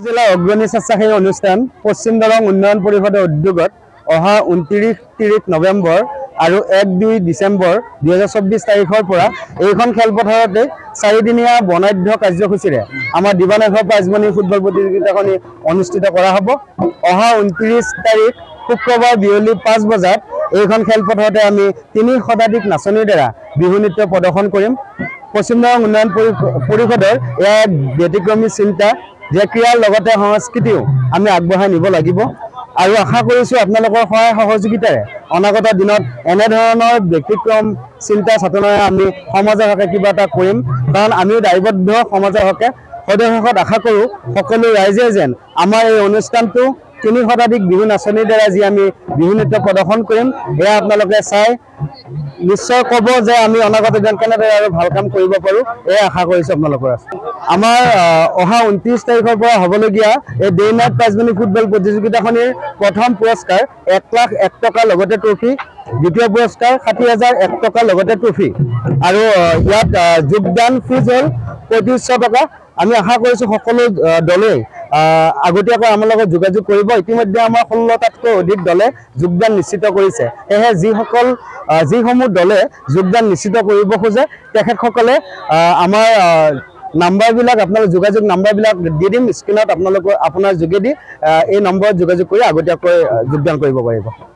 जिला अग्रणी स्वेच्छासेवी अनुष्ठान पश्चिम दरং उन्नयन परिषदर उद्योगत अहा 29 नवेम्बर और 1-2 डिसेम्बर 2024 तारिखर পৰা এইখন খেলপথাৰতে 4দিনীয়া বনাঢ্য কাৰ্যসূচীৰে আমাৰ দিবানৈশ প্ৰাইজমণি ফুটবল প্ৰতিযোগিতাখন অনুষ্ঠিত কৰা হ'ব। অহা 29 তাৰিখ শুক্ৰবাৰ বিয়লি 5 বজাত এইখন খেলপথাৰতে আমি 3 শতাধিক নাচনীৰ দ্বাৰা বিহু নৃত্য প্ৰদৰ্শন কৰিম। পশ্চিম দৰং উন্নয়ন পৰিষদৰ এক ব্যতিক্ৰমী চিন্তা যে ক্ৰীড়াৰ লগতে সংস্কৃতিও আমি আগবঢ়াই নিব লাগিব আৰু আশা কৰিছো আপোনালোকৰ সহায় সহযোগিতাৰে অনাগত দিনত এনে ধৰণৰ ব্যতিক্ৰম চিন্তা চেতনাৰে আমি সমাজৰ হকে কিবা এটা কৰিম, কাৰণ আমিও দায়বদ্ধ সমাজৰ হকে। সদস্যসকল আশা কৰোঁ সকলো ৰাইজে যেন আমাৰ এই অনুষ্ঠানটো 3 শতাধিক বিহু নাচনীৰ দ্বাৰা যি আমি বিহু নৃত্য প্ৰদৰ্শন কৰিম এয়া আপোনালোকে চাই নিশ্চয় ক'ব যে আমি অনাগত দিনত কেনেদৰে আৰু ভাল কাম কৰিব পাৰোঁ, এই আশা কৰিছোঁ আপোনালোকৰ। আমাৰ অহা 29 তাৰিখৰ পৰা হ'বলগীয়া এই ডে নাইট প্ৰাইজমণি ফুটবল প্ৰতিযোগিতাখনিৰ প্ৰথম পুৰস্কাৰ 1,01,000 টকাৰ লগতে ট্ৰফি, দ্বিতীয় পুৰস্কাৰ 60,001 টকাৰ লগতে ট্ৰফি আৰু ইয়াত যোগদান ফিজ হ'ল 3500 টকা। আমি আশা কৰিছোঁ সকলো দলেই আগতীয়াকৈ আমাৰ লগত যোগাযোগ কৰিব। ইতিমধ্যে আমাৰ 16টাতকৈ অধিক দলে যোগদান নিশ্চিত কৰিছে। সেয়েহে যিসমূহ দলে যোগদান নিশ্চিত কৰিব খোজে তেখেতসকলে আমাৰ নাম্বাৰবিলাক আপোনালোক যোগাযোগ নাম্বাৰবিলাক দি দিম স্ক্ৰীনত, আপোনালোকৰ আপোনাৰ যোগেদি এই নম্বৰত যোগাযোগ কৰি আগতীয়াকৈ যোগদান কৰিব পাৰিব।